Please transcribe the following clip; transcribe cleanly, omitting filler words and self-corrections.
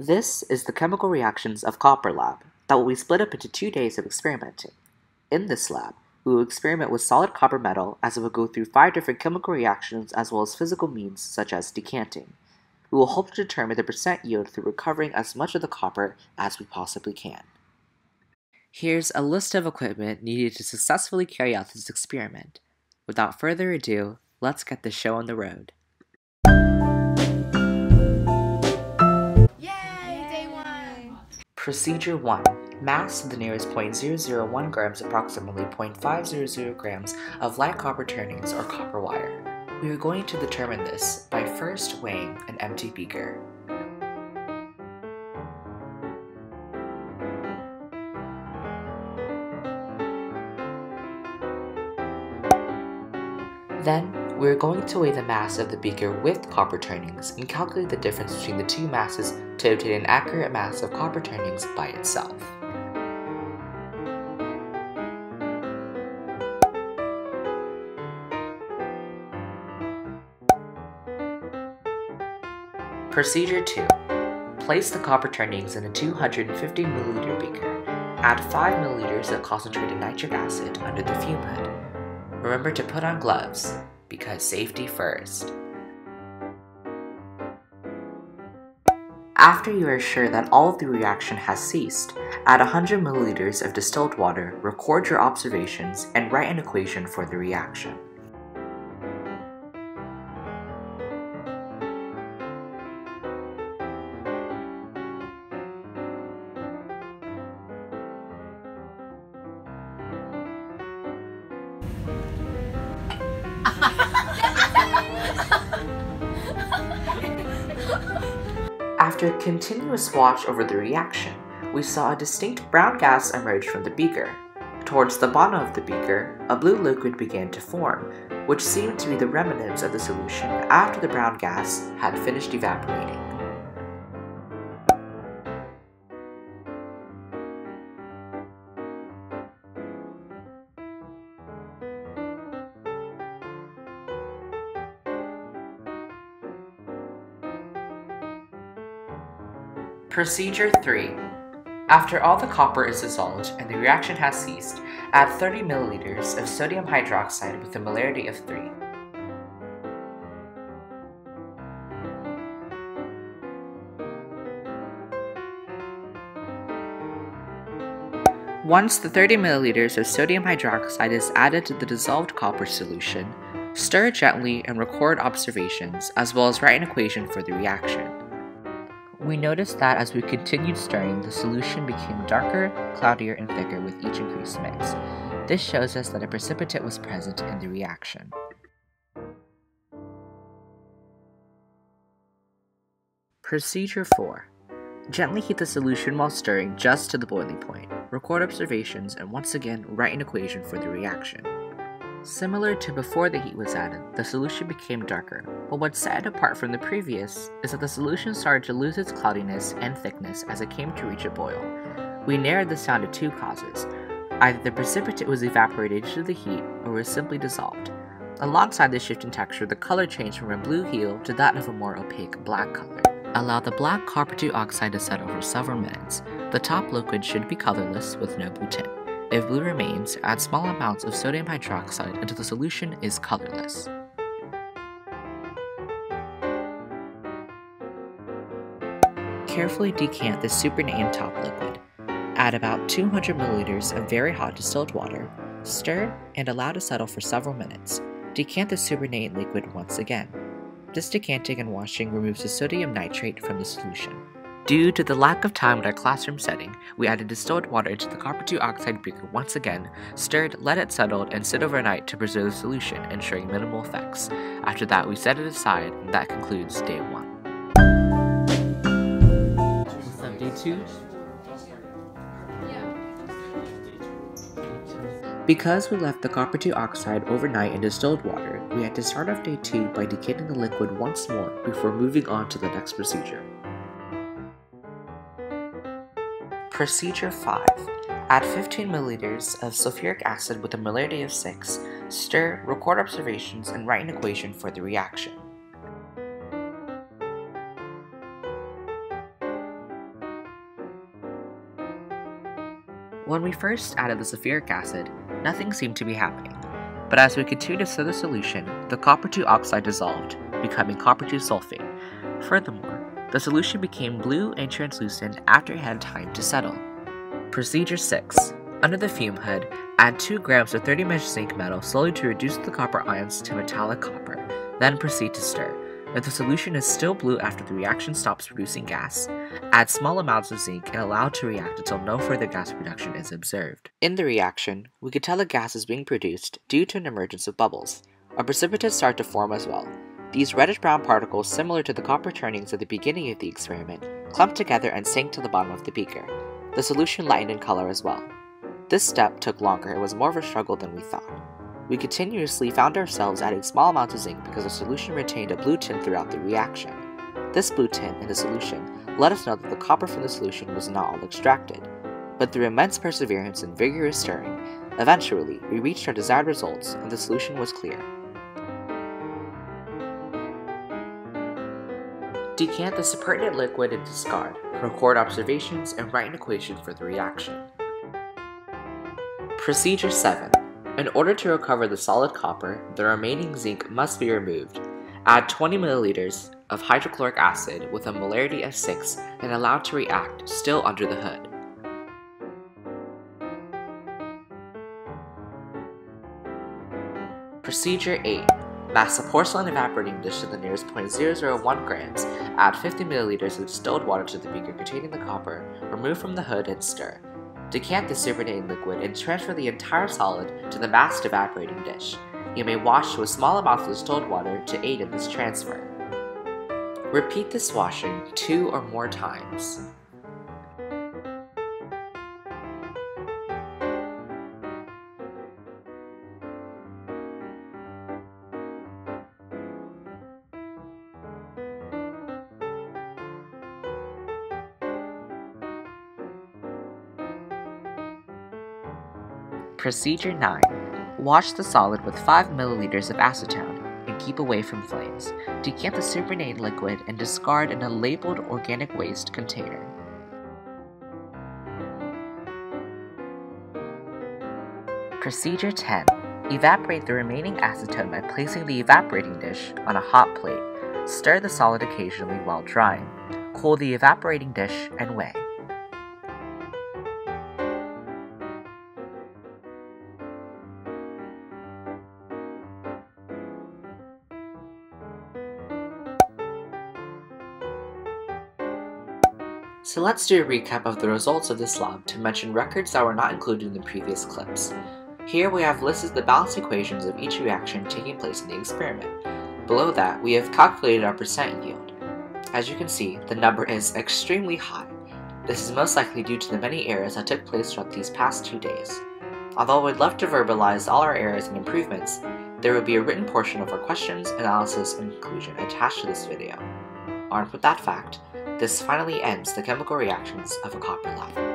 This is the chemical reactions of copper lab that will be split up into 2 days of experimenting. In this lab, we will experiment with solid copper metal as it will go through 5 different chemical reactions as well as physical means such as decanting. We will hope to determine the percent yield through recovering as much of the copper as we possibly can. Here's a list of equipment needed to successfully carry out this experiment. Without further ado, let's get the show on the road. Procedure 1. Mass to the nearest 0.001 grams, approximately 0.500 grams of light copper turnings or copper wire. We are going to determine this by first weighing an empty beaker. Then, we are going to weigh the mass of the beaker with copper turnings and calculate the difference between the two masses to obtain an accurate mass of copper turnings by itself. Procedure 2. Place the copper turnings in a 250 ml beaker. Add 5 ml of concentrated nitric acid under the fume hood. Remember to put on gloves, because safety first. After you are sure that all of the reaction has ceased, add 100 ml of distilled water, record your observations, and write an equation for the reaction. After a continuous watch over the reaction, we saw a distinct brown gas emerge from the beaker. Towards the bottom of the beaker, a blue liquid began to form, which seemed to be the remnants of the solution after the brown gas had finished evaporating. Procedure 3. After all the copper is dissolved and the reaction has ceased, add 30 ml of sodium hydroxide with a molarity of 3. Once the 30 ml of sodium hydroxide is added to the dissolved copper solution, stir gently and record observations as well as write an equation for the reaction. We noticed that as we continued stirring, the solution became darker, cloudier, and thicker with each increased mix. This shows us that a precipitate was present in the reaction. Procedure 4. Gently heat the solution while stirring just to the boiling point. Record observations and once again write an equation for the reaction. Similar to before the heat was added, the solution became darker, but what set it apart from the previous is that the solution started to lose its cloudiness and thickness as it came to reach a boil. We narrowed this down to 2 causes. Either the precipitate was evaporated due to the heat or was simply dissolved. Alongside this shift in texture, the color changed from a blue heel to that of a more opaque black color. Allow the black copper 2 oxide to settle for several minutes. The top liquid should be colorless with no blue tint. If blue remains, add small amounts of sodium hydroxide until the solution is colorless. Carefully decant the supernatant top liquid. Add about 200 ml of very hot distilled water, stir, and allow to settle for several minutes. Decant the supernatant liquid once again. This decanting and washing removes the sodium nitrate from the solution. Due to the lack of time in our classroom setting, we added distilled water to the copper 2 oxide beaker once again, stirred, let it settle, and sit overnight to preserve the solution, ensuring minimal effects. After that, we set it aside, and that concludes day 1. What's up, day 2? Because we left the copper 2 oxide overnight in distilled water, we had to start off day 2 by decanting the liquid once more before moving on to the next procedure. Procedure 5. Add 15 ml of sulfuric acid with a molarity of 6. Stir, record observations, and write an equation for the reaction. When we first added the sulfuric acid, nothing seemed to be happening. But as we continued to stir the solution, the copper-2 oxide dissolved, becoming copper-2 sulfate. Furthermore, the solution became blue and translucent after it had time to settle. Procedure 6. Under the fume hood, add 2 grams of 30 mesh zinc metal slowly to reduce the copper ions to metallic copper, then proceed to stir. If the solution is still blue after the reaction stops producing gas, add small amounts of zinc and allow it to react until no further gas production is observed. In the reaction, we could tell a gas is being produced due to an emergence of bubbles. A precipitate start to form as well. These reddish-brown particles, similar to the copper turnings at the beginning of the experiment, clumped together and sank to the bottom of the beaker. The solution lightened in color as well. This step took longer and was more of a struggle than we thought. We continuously found ourselves adding small amounts of zinc because the solution retained a blue tint throughout the reaction. This blue tint in the solution let us know that the copper from the solution was not all extracted. But through immense perseverance and vigorous stirring, eventually we reached our desired results and the solution was clear. Decant this pertinent liquid and discard, record observations, and write an equation for the reaction. Procedure 7. In order to recover the solid copper, the remaining zinc must be removed. Add 20 milliliters of hydrochloric acid with a molarity of 6 and allow it to react, still under the hood. Procedure 8. Mass a porcelain evaporating dish to the nearest 0.001 grams, add 50 milliliters of distilled water to the beaker containing the copper, remove from the hood and stir. Decant the supernatant liquid and transfer the entire solid to the massed evaporating dish. You may wash with small amounts of distilled water to aid in this transfer. Repeat this washing 2 or more times. Procedure 9. Wash the solid with 5 milliliters of acetone and keep away from flames. Decant the supernatant liquid and discard in a labeled organic waste container. Procedure 10. Evaporate the remaining acetone by placing the evaporating dish on a hot plate. Stir the solid occasionally while drying. Cool the evaporating dish and weigh. So let's do a recap of the results of this lab to mention records that were not included in the previous clips. Here we have listed the balanced equations of each reaction taking place in the experiment. Below that, we have calculated our percent yield. As you can see, the number is extremely high. This is most likely due to the many errors that took place throughout these past 2 days. Although we'd love to verbalize all our errors and improvements, there will be a written portion of our questions, analysis, and conclusion attached to this video. Armed with that fact, this finally ends the chemical reactions of a copper lab.